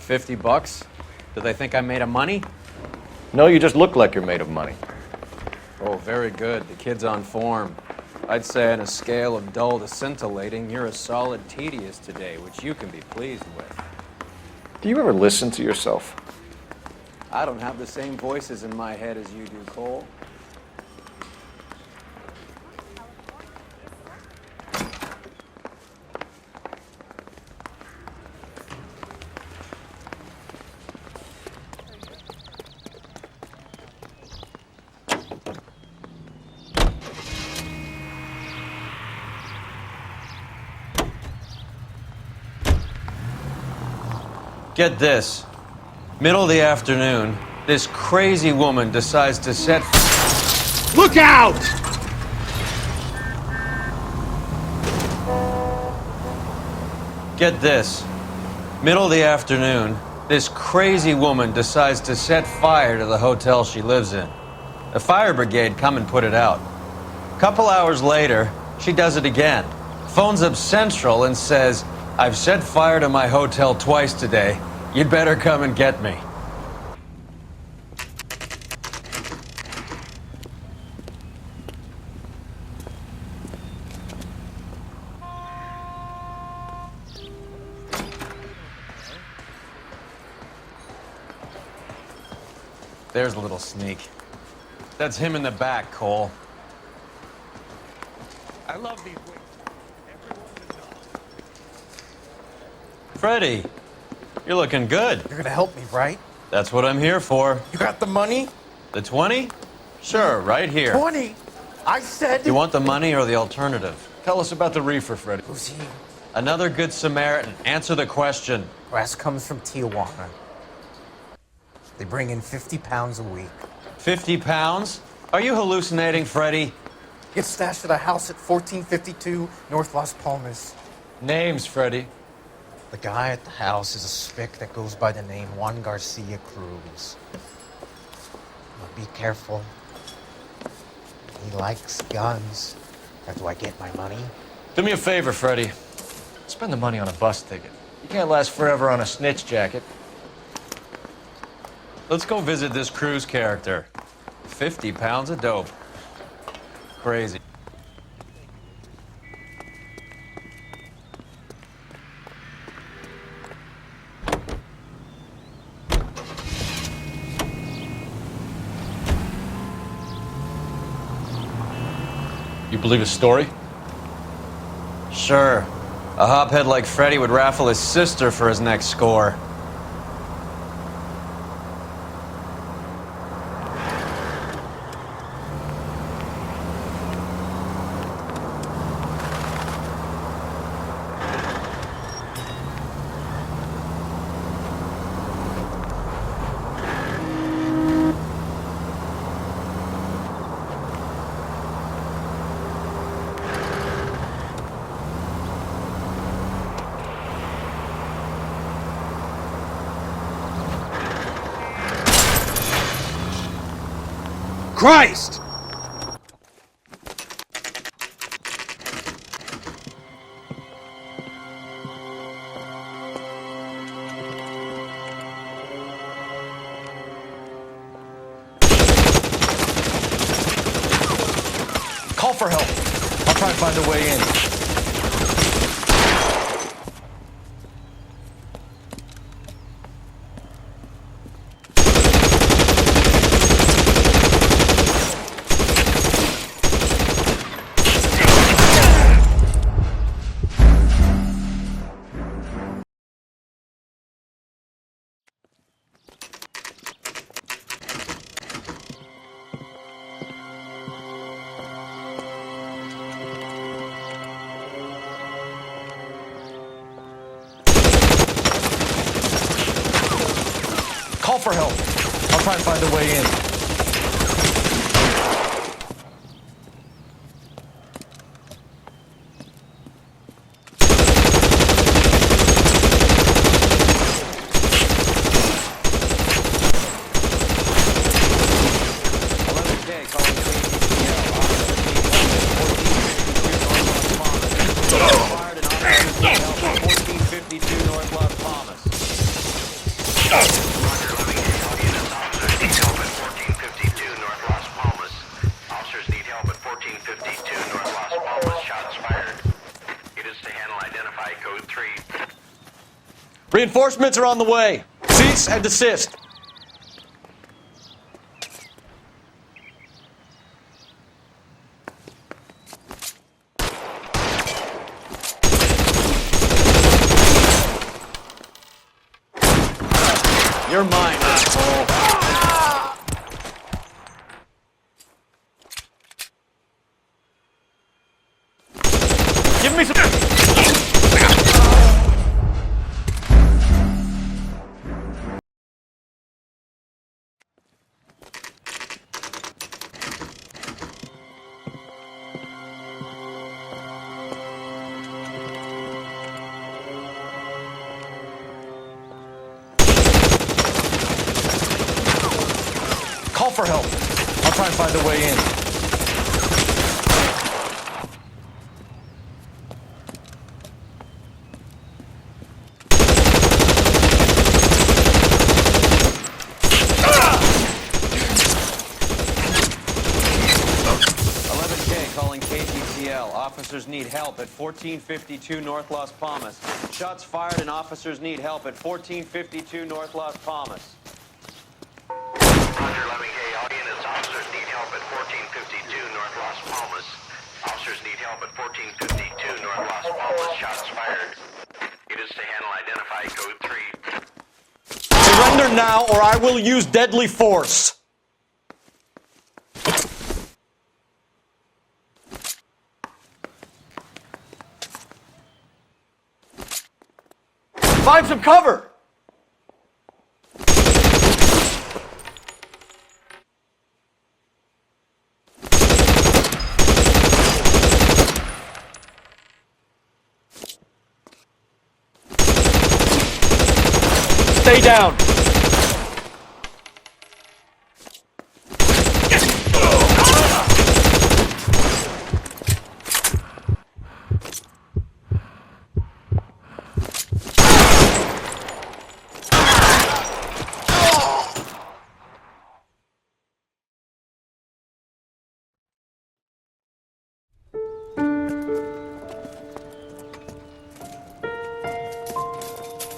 $50? Do they think I'm made of money? No, you just look like you're made of money. Oh, very good. The kid's on form. I'd say on a scale of dull to scintillating, you're a solid tedious today, which you can be pleased with. Do you ever listen to yourself? I don't have the same voices in my head as you do, Cole. Get this. Middle of the afternoon, this crazy woman decides to set... Look out! Get this. Middle of the afternoon, this crazy woman decides to set fire to the hotel she lives in. The fire brigade come and put it out. Couple hours later, she does it again. Phones up Central and says, "I've set fire to my hotel twice today. You'd better come and get me." There's a little sneak. That's him in the back, Cole. I love these wings. Everyone to know. Freddie, you're looking good. You're gonna help me, right? That's what I'm here for. You got the money? The 20? Sure, right here. 20? I said... You want the money or the alternative? Tell us about the reefer, Freddie. Who's he? Another good Samaritan. Answer the question. Grass comes from Tijuana. They bring in 50 pounds a week. 50 pounds? Are you hallucinating, Freddie? Gets stashed at a house at 1452 North Las Palmas. Names, Freddie. The guy at the house is a spick that goes by the name Juan Garcia Cruz. Now be careful. He likes guns. How do I get my money? Do me a favor, Freddie. Spend the money on a bus ticket. You can't last forever on a snitch jacket. Let's go visit this Cruz character. 50 pounds of dope. Crazy. You believe his story? Sure. A hophead like Freddie would raffle his sister for his next score. Christ! Call for help. I'll try and find a way in. Call for help. I'll try and find a way in. 1452 North Las Palmas. Shots fired. Units to handle identify code 3. Reinforcements are on the way. Cease and desist. You're mine, asshole. Give me some... Call for help. I'll try and find a way in. Calling KTCL. Officers need help at 1452 North Las Palmas. Shots fired and officers need help at 1452 North Las Palmas. Roger, 11K. All units, officers need help at 1452 North Las Palmas. Officers need help at 1452 North Las Palmas. Shots fired. Units to handle identify code 3. Surrender now or I will use deadly force. Find some cover! Stay down!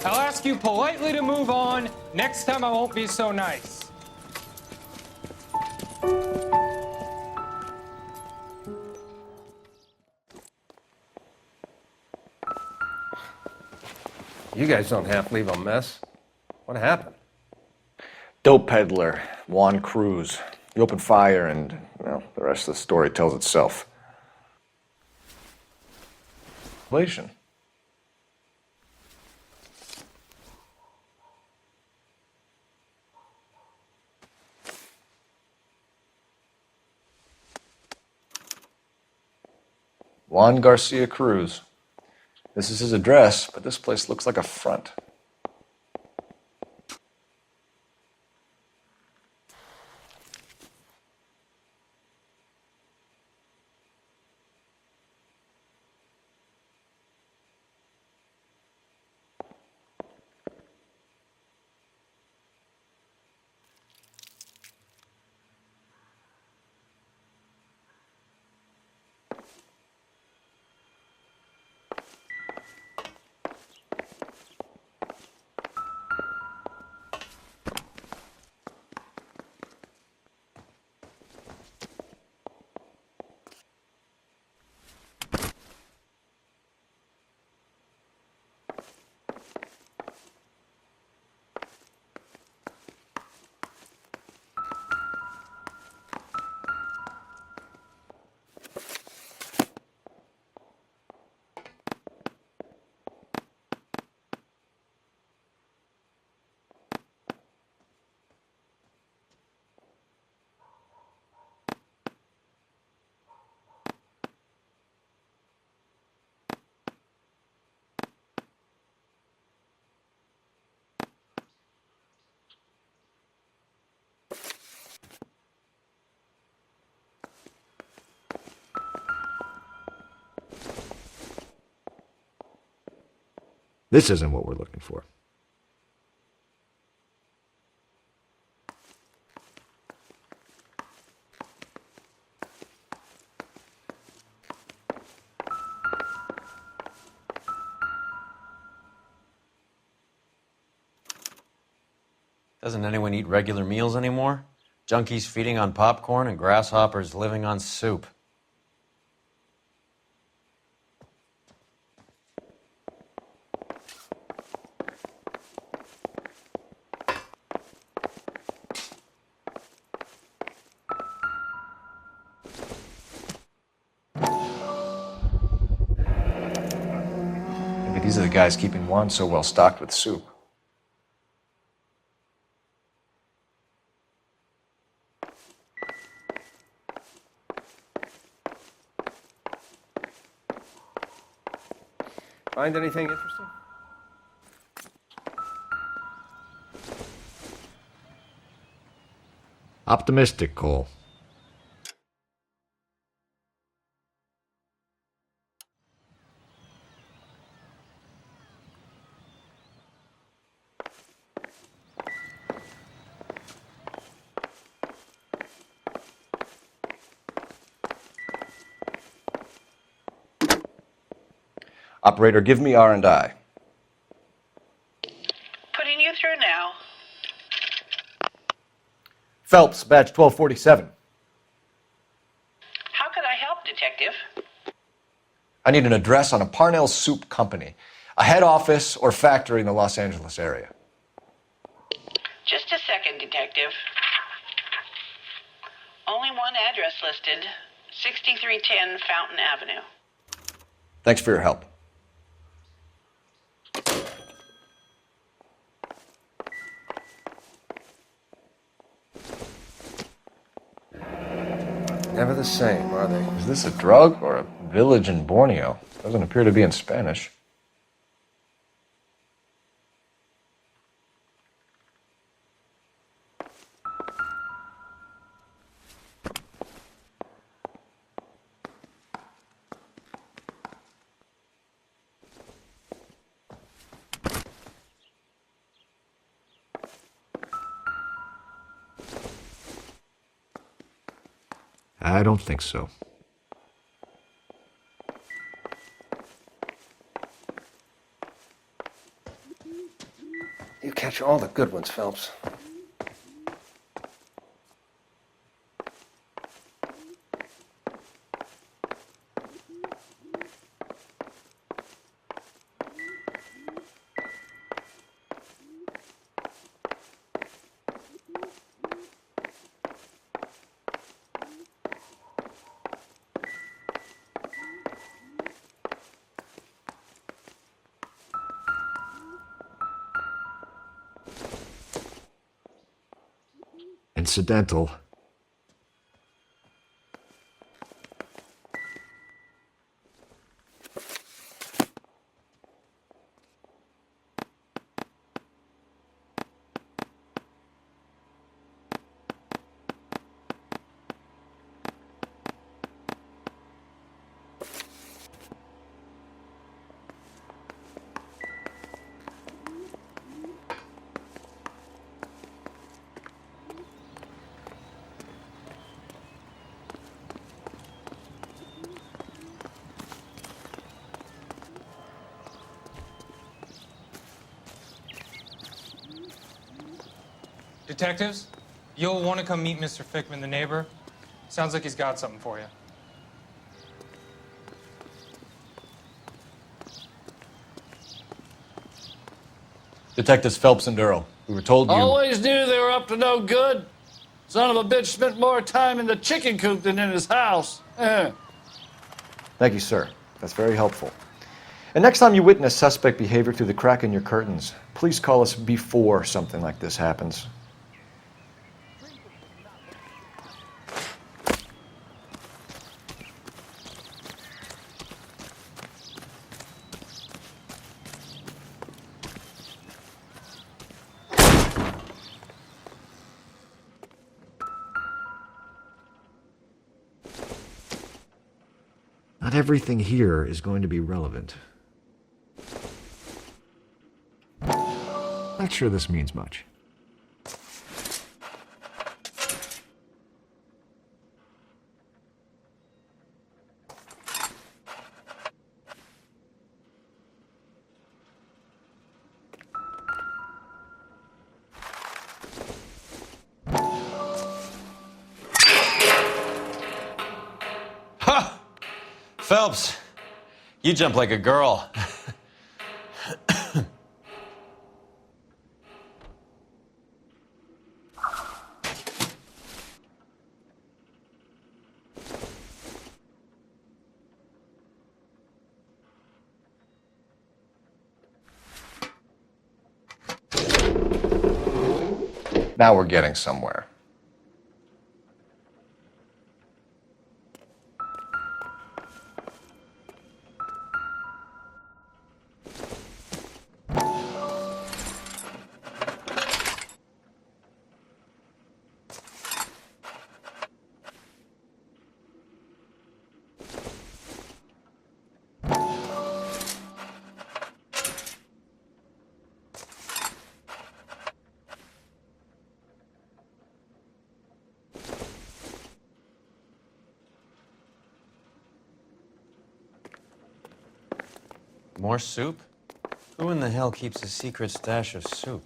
I'll ask you politely to move on. Next time I won't be so nice. You guys don't have to leave a mess. What happened? Dope peddler, Juan Cruz. He opened fire and, well, the rest of the story tells itself. Relation. Juan Garcia Cruz. This is his address, but this place looks like a front. This isn't what we're looking for. Doesn't anyone eat regular meals anymore? Junkies feeding on popcorn and grasshoppers living on soup. Maybe these are the guys keeping Juan so well stocked with soup. Find anything interesting? Optimistic, Cole. Operator, give me R&I. Putting you through now. Phelps, badge 1247. How could I help, Detective? I need an address on a Parnell Soup Company, a head office or factory in the Los Angeles area. Just a second, Detective. Only one address listed, 6310 Fountain Avenue. Thanks for your help. Never the same, are they? Is this a drug or a village in Borneo? Doesn't appear to be in Spanish. I don't think so. You catch all the good ones, Phelps. Incidental. Detectives, you'll want to come meet Mr. Fickman, the neighbor. Sounds like he's got something for you. Detectives Phelps and Durrell. We were told you... Always knew they were up to no good. Son of a bitch spent more time in the chicken coop than in his house. Thank you, sir. That's very helpful. And next time you witness suspect behavior through the crack in your curtains, please call us before something like this happens. Not everything here is going to be relevant. Not sure this means much. Phelps, you jump like a girl. Now we're getting somewhere. More soup? Who in the hell keeps a secret stash of soup?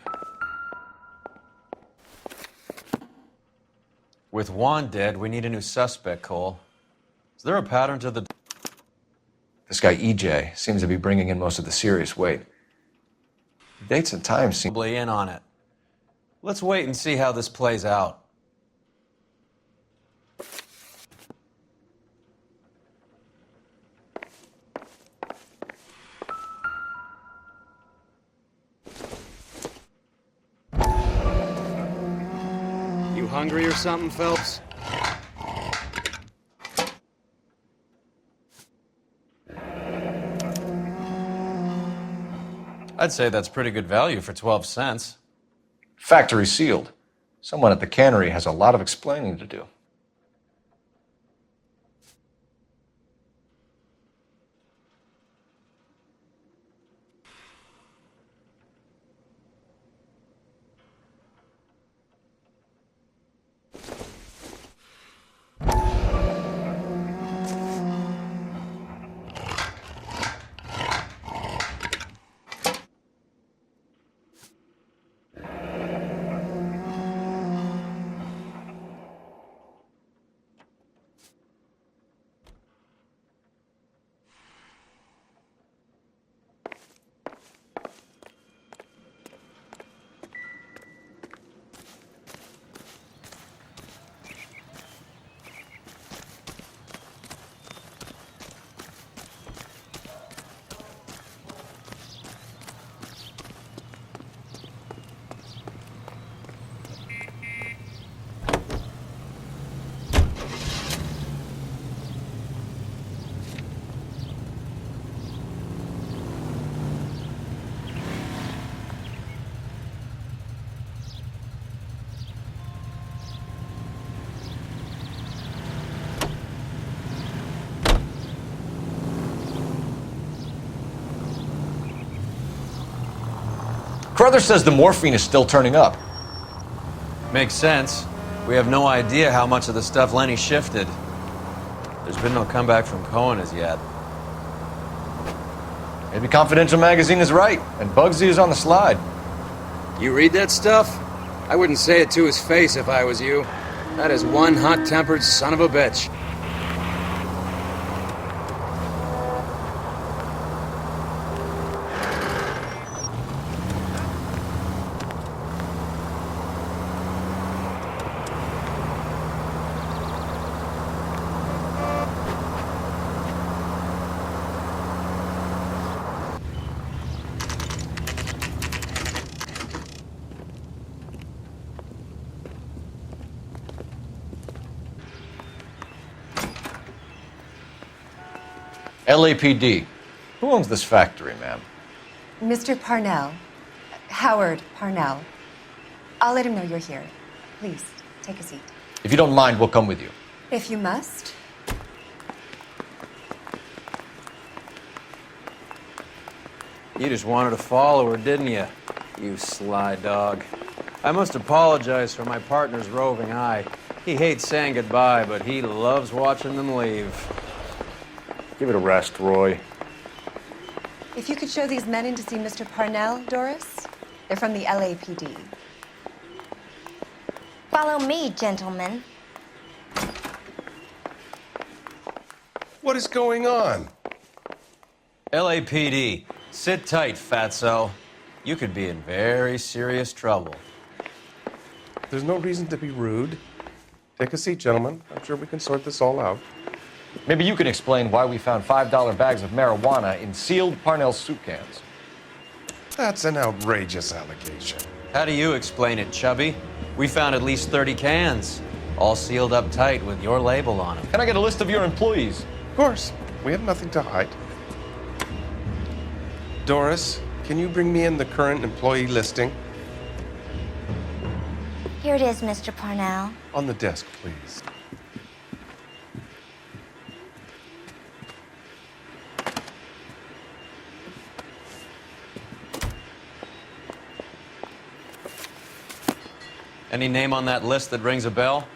With Juan dead, we need a new suspect, Cole. Is there a pattern to the... This guy EJ seems to be bringing in most of the serious weight. Dates and times seem... Probably in on it. Let's wait and see how this plays out. You hungry or something, Phelps? I'd say that's pretty good value for 12 cents. Factory sealed. Someone at the cannery has a lot of explaining to do. Carruthers says the morphine is still turning up. Makes sense. We have no idea how much of the stuff Lenny shifted. There's been no comeback from Cohen as yet. Maybe Confidential Magazine is right, and Bugsy is on the slide. You read that stuff? I wouldn't say it to his face if I was you. That is one hot-tempered son of a bitch. LAPD. Who owns this factory, ma'am? Mr. Parnell. Howard Parnell. I'll let him know you're here. Please, take a seat. If you don't mind, we'll come with you. If you must. You just wanted to follow her, didn't you? You sly dog. I must apologize for my partner's roving eye. He hates saying goodbye, but he loves watching them leave. Give it a rest, Roy. If you could show these men in to see Mr. Parnell, Doris. They're from the LAPD. Follow me, gentlemen. What is going on? LAPD, sit tight, fatso. You could be in very serious trouble. There's no reason to be rude. Take a seat, gentlemen. I'm sure we can sort this all out. Maybe you can explain why we found $5 bags of marijuana in sealed Parnell soup cans. That's an outrageous allegation. How do you explain it, Chubby? We found at least 30 cans, all sealed up tight with your label on them. Can I get a list of your employees? Of course. We have nothing to hide. Doris, can you bring me in the current employee listing? Here it is, Mr. Parnell. On the desk, please. Any name on that list that rings a bell?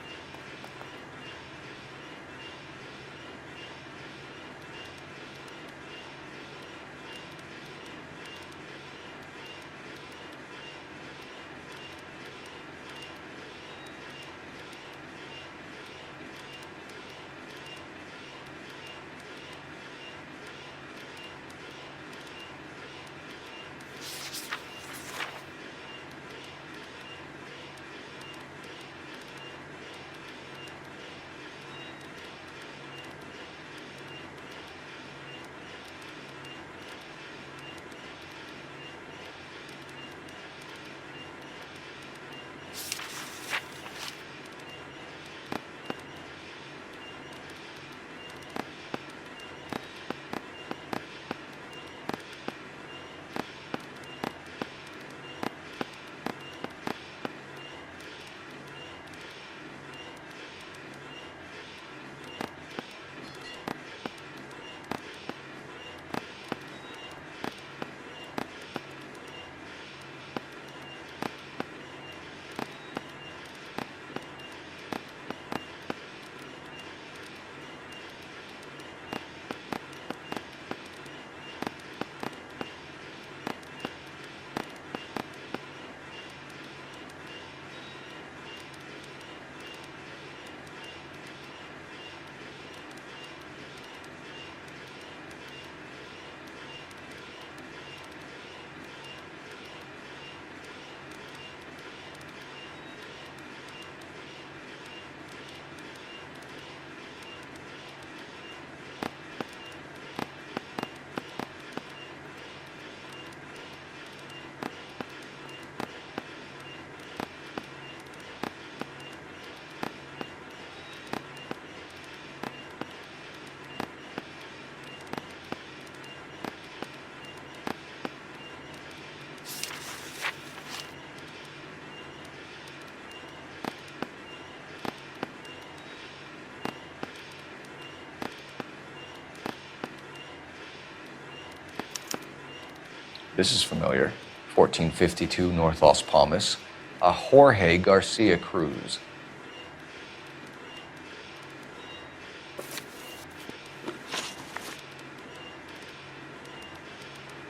This is familiar. 1452 North Las Palmas. A Jorge Garcia Cruz.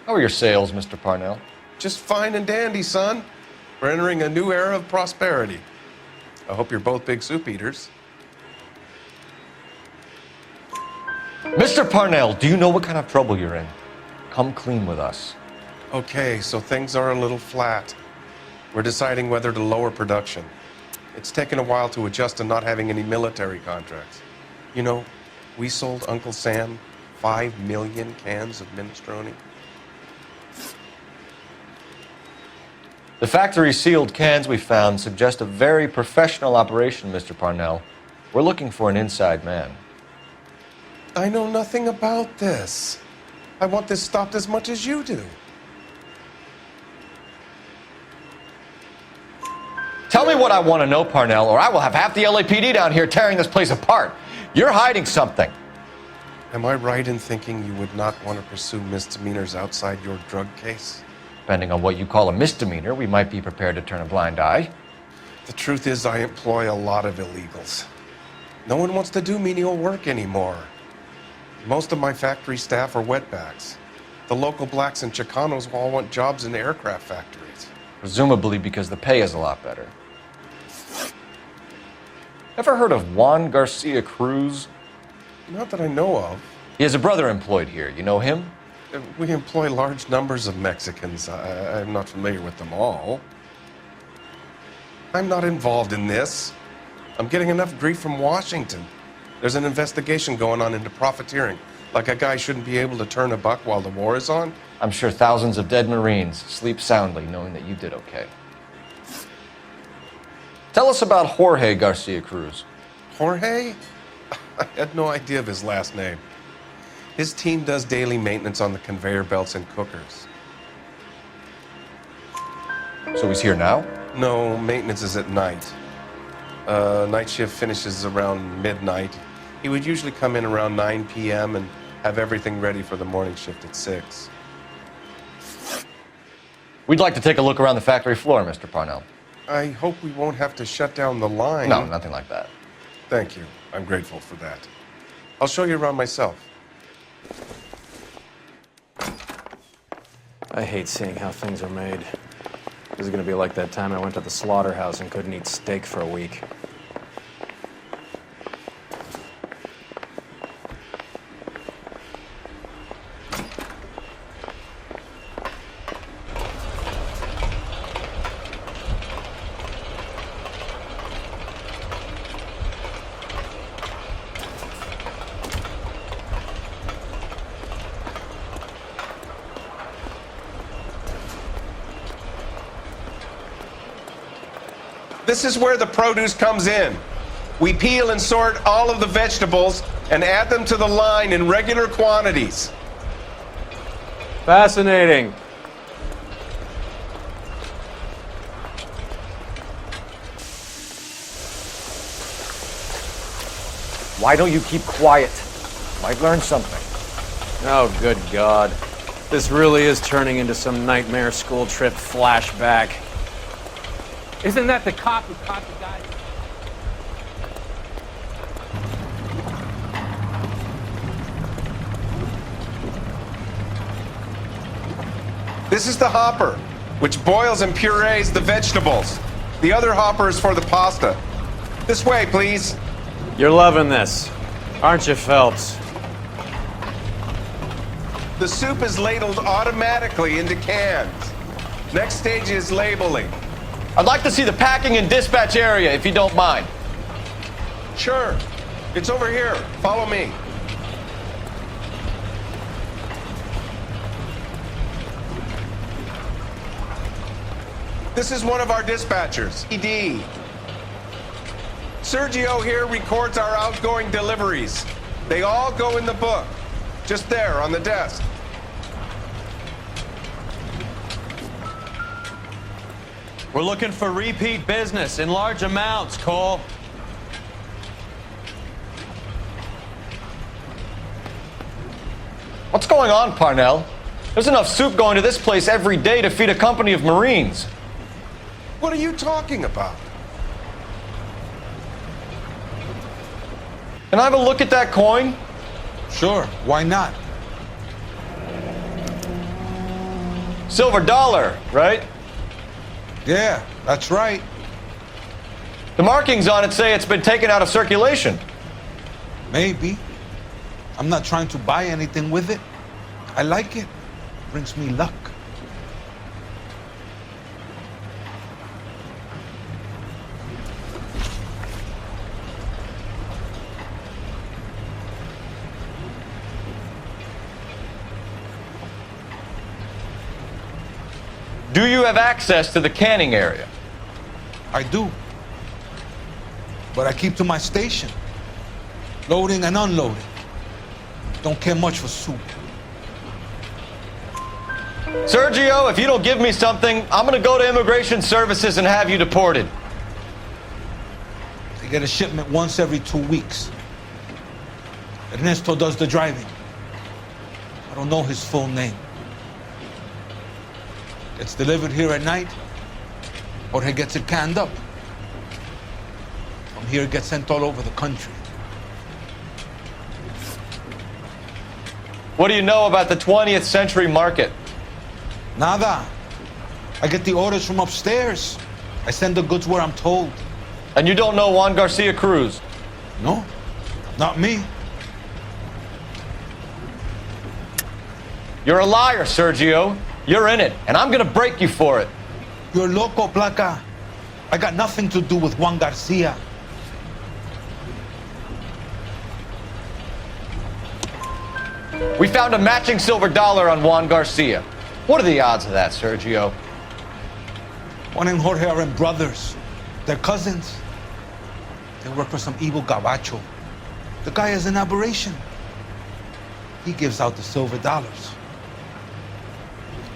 How are your sales, Mr. Parnell? Just fine and dandy, son. We're entering a new era of prosperity. I hope you're both big soup eaters. Mr. Parnell, do you know what kind of trouble you're in? Come clean with us. Okay, so things are a little flat. We're deciding whether to lower production. It's taken a while to adjust to not having any military contracts. You know, we sold Uncle Sam 5 million cans of minestrone. The factory sealed cans we found suggest a very professional operation, Mr. Parnell. We're looking for an inside man. I know nothing about this. I want this stopped as much as you do. Tell me what I want to know, Parnell, or I will have half the LAPD down here tearing this place apart. You're hiding something. Am I right in thinking you would not want to pursue misdemeanors outside your drug case? Depending on what you call a misdemeanor, we might be prepared to turn a blind eye. The truth is, I employ a lot of illegals. No one wants to do menial work anymore. Most of my factory staff are wetbacks. The local blacks and Chicanos all want jobs in aircraft factories. Presumably because the pay is a lot better. Ever heard of Juan Garcia Cruz? Not that I know of. He has a brother employed here. You know him? We employ large numbers of Mexicans. I'm not familiar with them all. I'm not involved in this. I'm getting enough grief from Washington. There's an investigation going on into profiteering. Like a guy shouldn't be able to turn a buck while the war is on. I'm sure thousands of dead Marines sleep soundly knowing that you did okay. Tell us about Jorge Garcia Cruz. Jorge? I had no idea of his last name. His team does daily maintenance on the conveyor belts and cookers. So he's here now? No, maintenance is at night. Night shift finishes around midnight. He would usually come in around 9 p.m. and have everything ready for the morning shift at 6. We'd like to take a look around the factory floor, Mr. Parnell. I hope we won't have to shut down the line. No, nothing like that. Thank you. I'm grateful for that. I'll show you around myself. I hate seeing how things are made. This is gonna be like that time I went to the slaughterhouse and couldn't eat steak for a week. This is where the produce comes in. We peel and sort all of the vegetables and add them to the line in regular quantities. Fascinating. Why don't you keep quiet? Might learn something. Oh, good God. This really is turning into some nightmare school trip flashback. Isn't that the cop who caught the guy? This is the hopper, which boils and purees the vegetables. The other hopper is for the pasta. This way, please. You're loving this, aren't you, Phelps? The soup is ladled automatically into cans. Next stage is labeling. I'd like to see the packing and dispatch area, if you don't mind. Sure. It's over here. Follow me. This is one of our dispatchers, ED. Sergio here records our outgoing deliveries. They all go in the book, just there on the desk. We're looking for repeat business in large amounts, Cole. What's going on, Parnell? There's enough soup going to this place every day to feed a company of Marines. What are you talking about? Can I have a look at that coin? Sure, why not? Silver dollar, right? Yeah, that's right. The markings on it say it's been taken out of circulation. Maybe. I'm not trying to buy anything with it. I like it. Brings me luck. Do you have access to the canning area? I do. But I keep to my station. Loading and unloading. Don't care much for soup. Sergio, if you don't give me something, I'm gonna go to Immigration Services and have you deported. They get a shipment once every 2 weeks. Ernesto does the driving. I don't know his full name. It's delivered here at night, or he gets it canned up. From here, it gets sent all over the country. What do you know about the 20th century market? Nada. I get the orders from upstairs. I send the goods where I'm told. And you don't know Juan Garcia Cruz? No, not me. You're a liar, Sergio. You're in it, and I'm gonna break you for it. You're loco, Placa. I got nothing to do with Juan Garcia. We found a matching silver dollar on Juan Garcia. What are the odds of that, Sergio? Juan and Jorge are brothers. They're cousins. They work for some evil gabacho. The guy is an aberration. He gives out the silver dollars.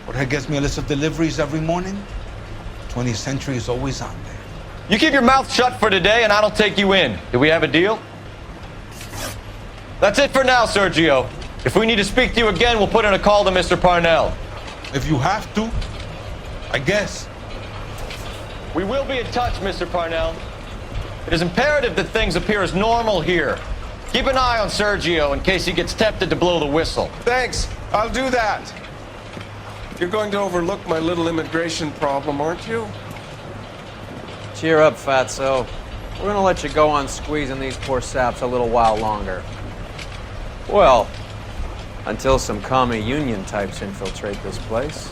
Jorge gets me a list of deliveries every morning. 20th Century is always on there. You keep your mouth shut for today, and I don't take you in. Do we have a deal? That's it for now, Sergio. If we need to speak to you again, we'll put in a call to Mr. Parnell. If you have to, I guess. We will be in touch, Mr. Parnell. It is imperative that things appear as normal here. Keep an eye on Sergio in case he gets tempted to blow the whistle. Thanks. I'll do that. You're going to overlook my little immigration problem, aren't you? Cheer up, Fatso. We're gonna let you go on squeezing these poor saps a little while longer. Well, until some commie union types infiltrate this place.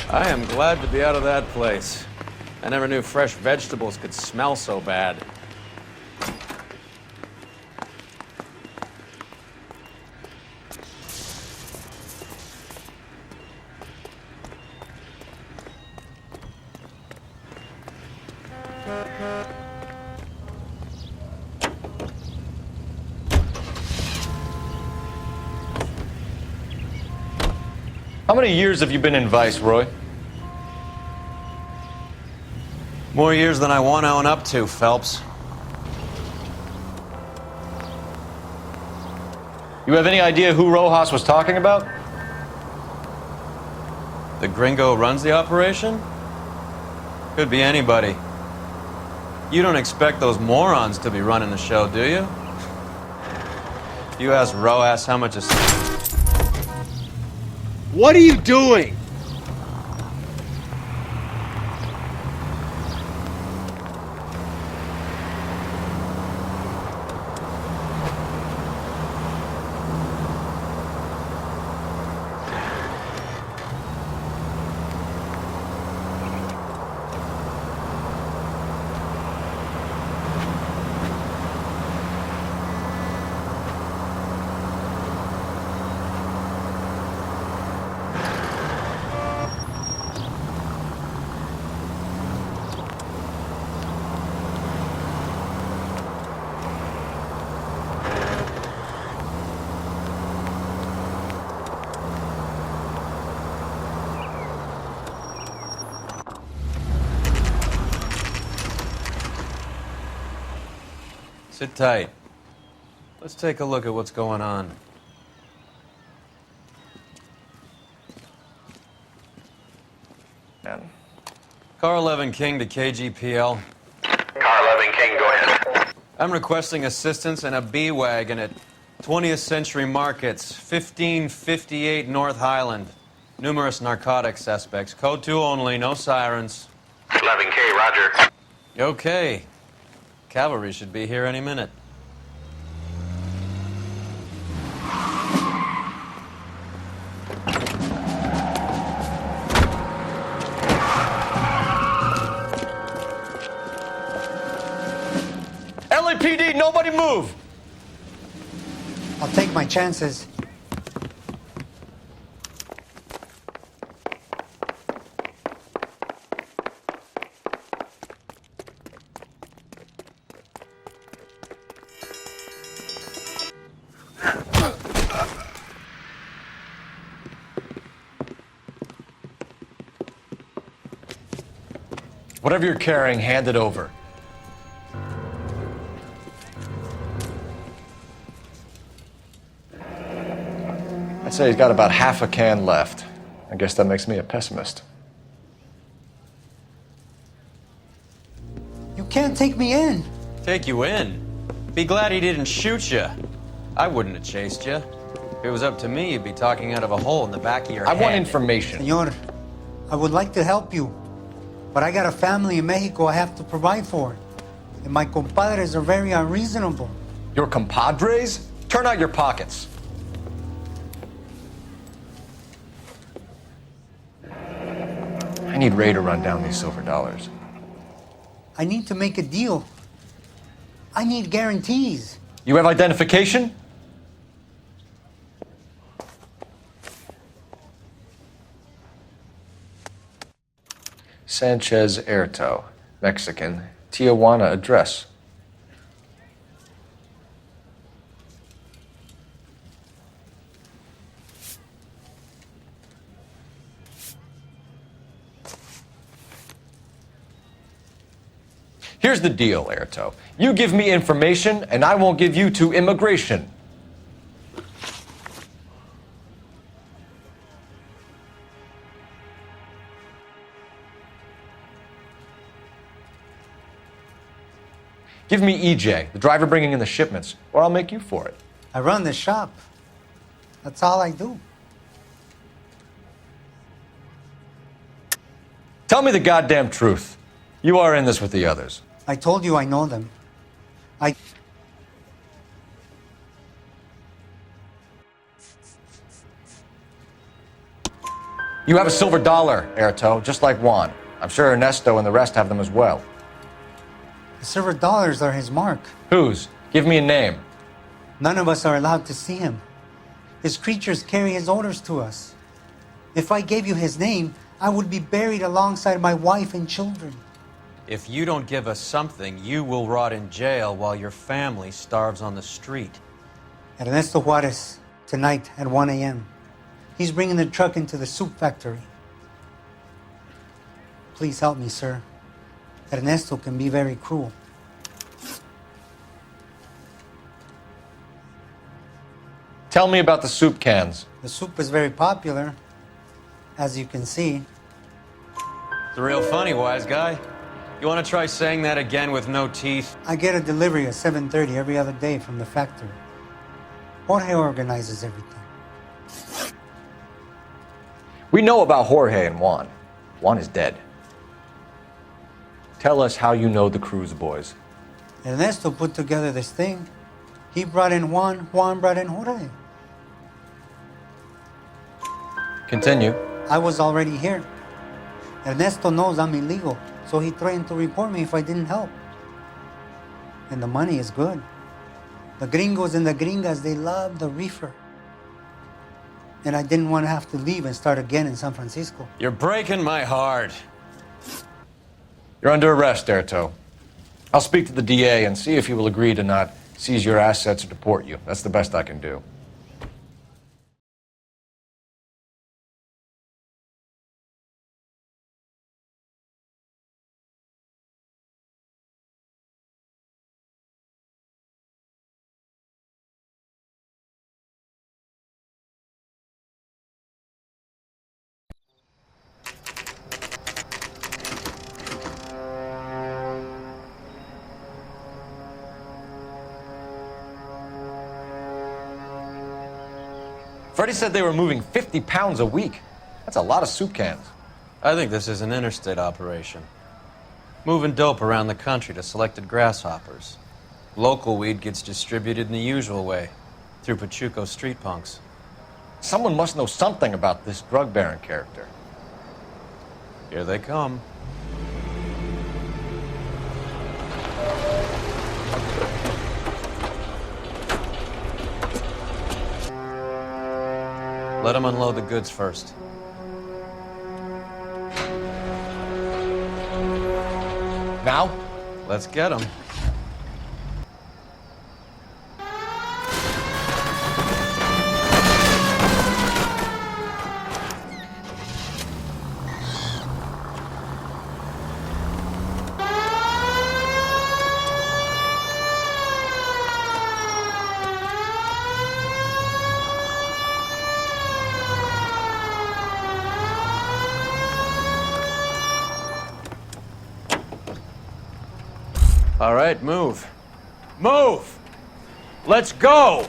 I am glad to be out of that place. I never knew fresh vegetables could smell so bad. How many years have you been in Vice, Roy? More years than I want to own up to, Phelps. You have any idea who Rojas was talking about? The gringo who runs the operation? Could be anybody. You don't expect those morons to be running the show, do you? You ask Rojas how much is... What are you doing? Sit tight. Let's take a look at what's going on. Car 11 King to KGPL. Car 11 King, go ahead. I'm requesting assistance in a B-Wagon at 20th Century Markets, 1558 North Highland. Numerous narcotic suspects. Code 2 only, no sirens. 11K, roger. Okay. Cavalry should be here any minute. LAPD, nobody move! I'll take my chances. Whatever you're carrying, hand it over. I'd say he's got about half a can left. I guess that makes me a pessimist. You can't take me in. Take you in? Be glad he didn't shoot you. I wouldn't have chased you. If it was up to me, you'd be talking out of a hole in the back of your head. I want information. Senor, I would like to help you, but I got a family in Mexico I have to provide for. And my compadres are very unreasonable. Your compadres? Turn out your pockets. I need Ray to run down these silver dollars. I need to make a deal. I need guarantees. You have identification? Sanchez Erto, Mexican, Tijuana address. Here's the deal, Erto. You give me information, and I won't give you to immigration. Give me EJ, the driver bringing in the shipments, or I'll make you for it. I run the shop. That's all I do. Tell me the goddamn truth. You are in this with the others. I told you I know them. You have a silver dollar, Erto, just like Juan. I'm sure Ernesto and the rest have them as well. The silver dollars are his mark. Whose? Give me a name. None of us are allowed to see him. His creatures carry his orders to us. If I gave you his name, I would be buried alongside my wife and children. If you don't give us something, you will rot in jail while your family starves on the street. Ernesto Juarez, tonight at 1 a.m. He's bringing the truck into the soup factory. Please help me, sir. Ernesto can be very cruel. Tell me about the soup cans. The soup is very popular, as you can see. It's real funny, wise guy. You want to try saying that again with no teeth? I get a delivery at 7:30 every other day from the factory. Jorge organizes everything. We know about Jorge and Juan. Juan is dead. Tell us how you know the Cruz boys. Ernesto put together this thing. He brought in Juan, Juan brought in Jorge. Continue. I was already here. Ernesto knows I'm illegal, so he threatened to report me if I didn't help. And the money is good. The gringos and the gringas, they love the reefer. And I didn't want to have to leave and start again in San Francisco. You're breaking my heart. You're under arrest, Erto. I'll speak to the DA and see if he will agree to not seize your assets or deport you. That's the best I can do. Freddie said they were moving 50 pounds a week. That's a lot of soup cans. I think this is an interstate operation. Moving dope around the country to selected grasshoppers. Local weed gets distributed in the usual way, through Pachuco street punks. Someone must know something about this drug baron character. Here they come. Let them unload the goods first. Now? Let's get them. All right, move. Move! Let's go!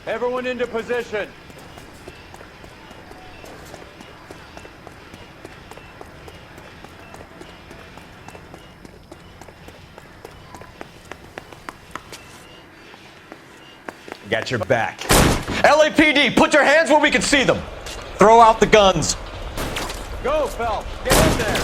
Everyone into position. Got your back. LAPD, put your hands where we can see them. Throw out the guns. Go, Phelps. Get in there.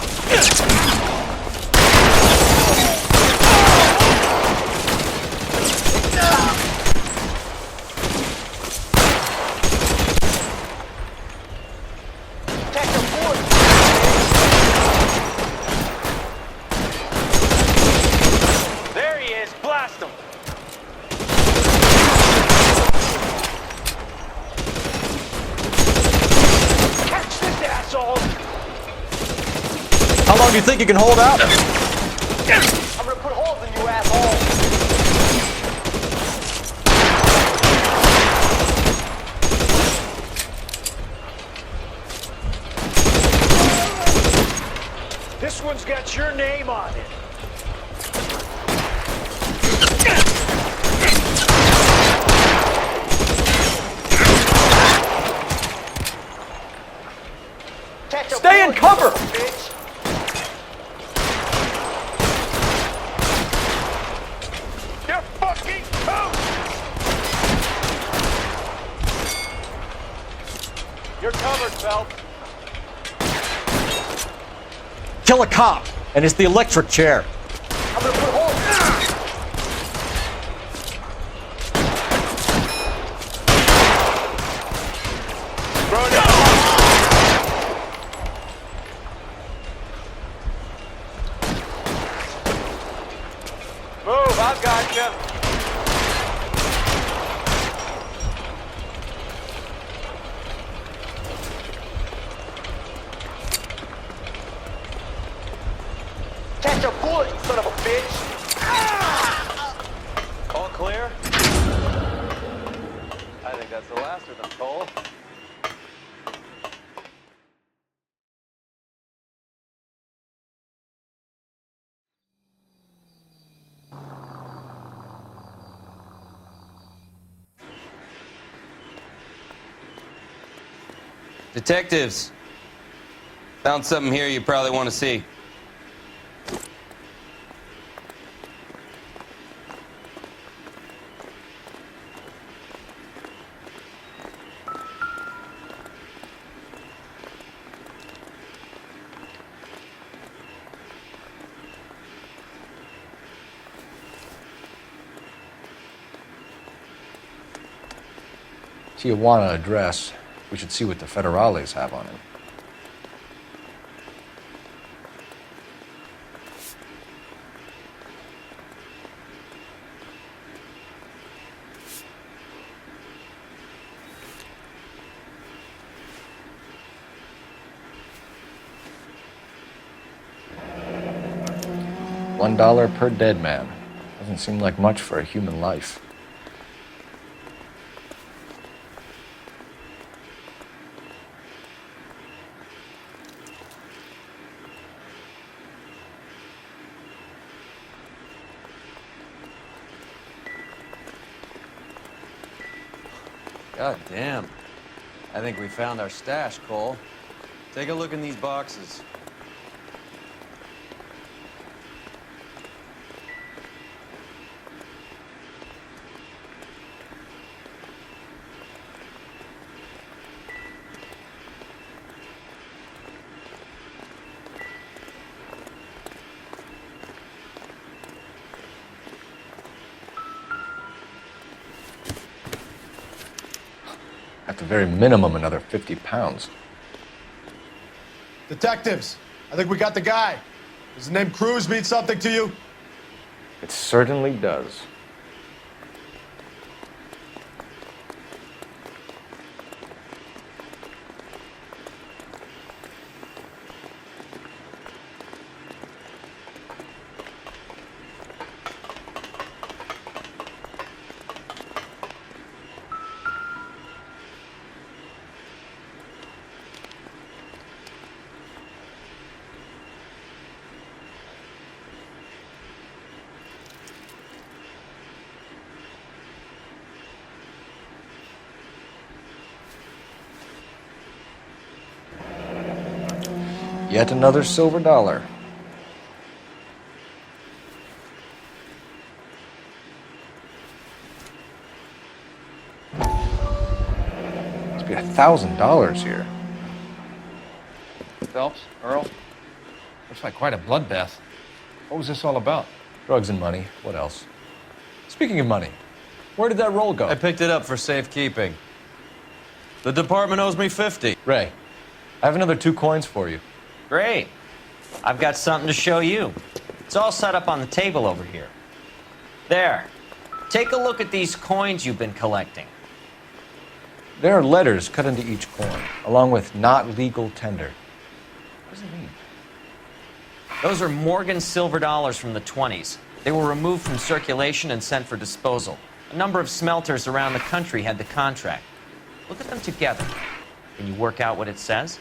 There he is. Blast him. Catch this asshole. How long do you think you can hold out? I'm gonna put holes in you, asshole. This one's got your name on it. Stay in cover! You're fucking toast! You're covered, Phelps. Kill a cop, and it's the electric chair. I'm gonna put holes. Throw it down. Move, I've got you. Catch a bullet, you son of a bitch! All clear? I think that's the last of them, Cole. Detectives, found something here you probably want to see. Tijuana address. We should see what the federales have on him. $1 per dead man. Doesn't seem like much for a human life. God damn. I think we found our stash, Cole. Take a look in these boxes. At the very minimum, another 50 pounds. Detectives, I think we got the guy. Does the name Cruz mean something to you? It certainly does. Yet another silver dollar. $1,000 here. Phelps, Earl, looks like quite a bloodbath. What was this all about? Drugs and money. What else? Speaking of money, where did that roll go? I picked it up for safekeeping. The department owes me 50. Ray, I have another 2 coins for you. Great. I've got something to show you. It's all set up on the table over here. There. Take a look at these coins you've been collecting. There are letters cut into each coin, along with not legal tender. What does it mean? Those are Morgan silver dollars from the 20s. They were removed from circulation and sent for disposal. A number of smelters around the country had the contract. Look at them together. Can you work out what it says?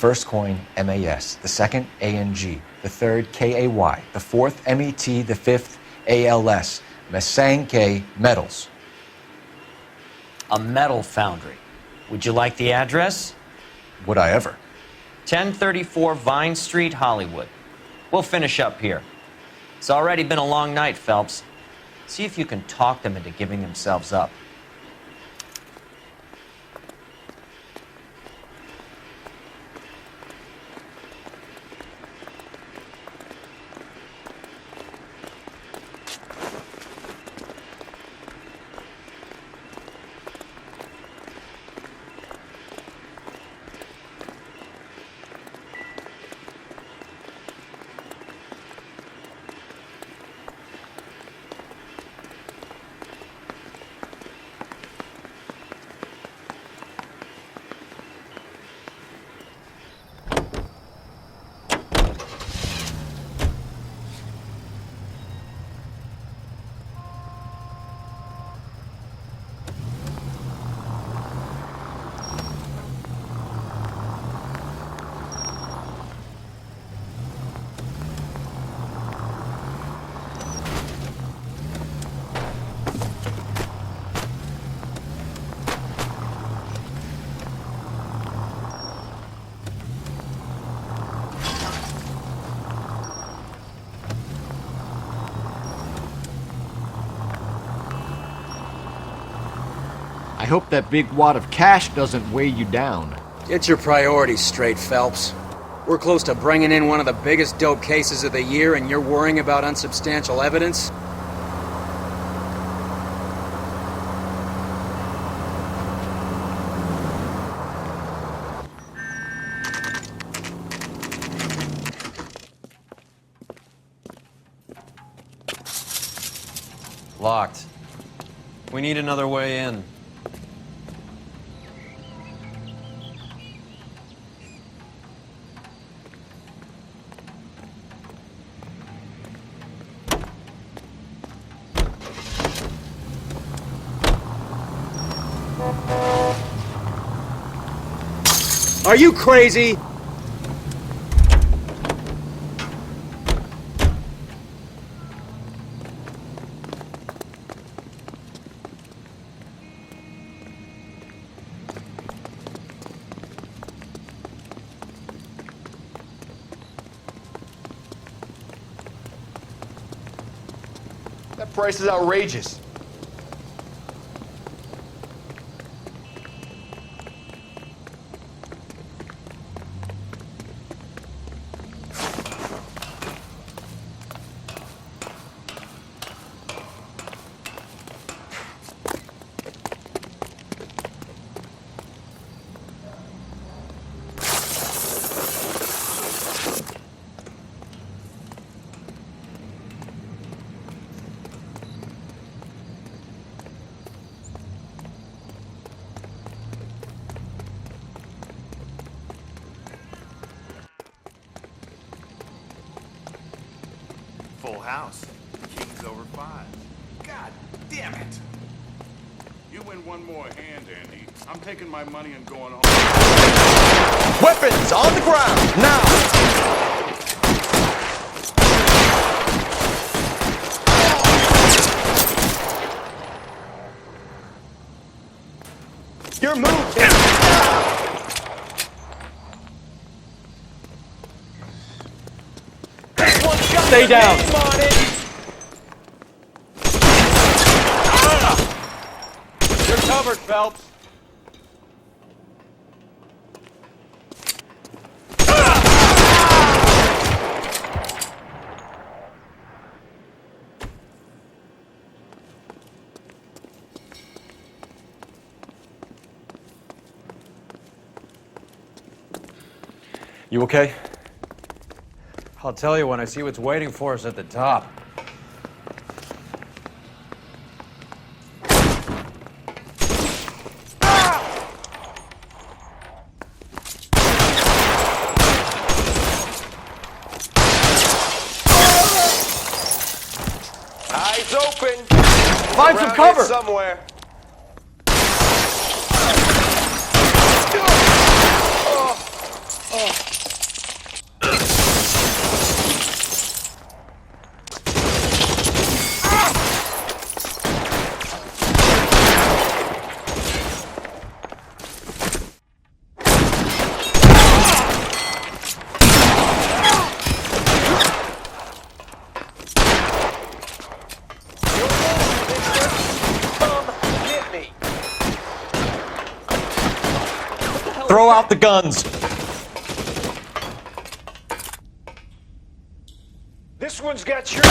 first coin, MAS. The second, ANG. The third, KAY. The fourth, MET. The fifth, ALS. Masanke Metals. A metal foundry. Would you like the address? Would I ever? 1034 Vine Street, Hollywood. We'll finish up here. It's already been a long night, Phelps. See if you can talk them into giving themselves up. I hope that big wad of cash doesn't weigh you down. Get your priorities straight, Phelps. We're close to bringing in one of the biggest dope cases of the year, and you're worrying about unsubstantial evidence? Locked. We need another way in. Are you crazy? That price is outrageous. Full house. King's over 5. God damn it! You win one more hand, Andy. I'm taking my money and going home. Weapons on the ground, now! Your move! Stay down! You're covered, Phelps. You okay? I'll tell you when I see what's waiting for us at the top. Eyes open! Find some cover! Somewhere. Throw out the guns. This one's got your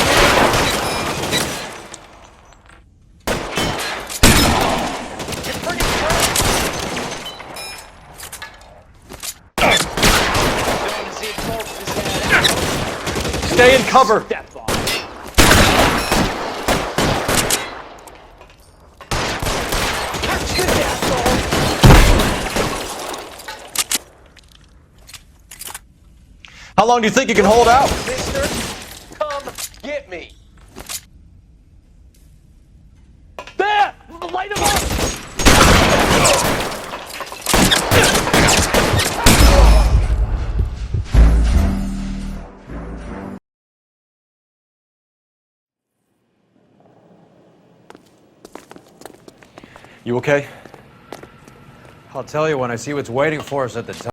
Stay in cover. How long do you think you can hold out? Mister, come get me. There! Light him up! You okay? I'll tell you when I see what's waiting for us at the top.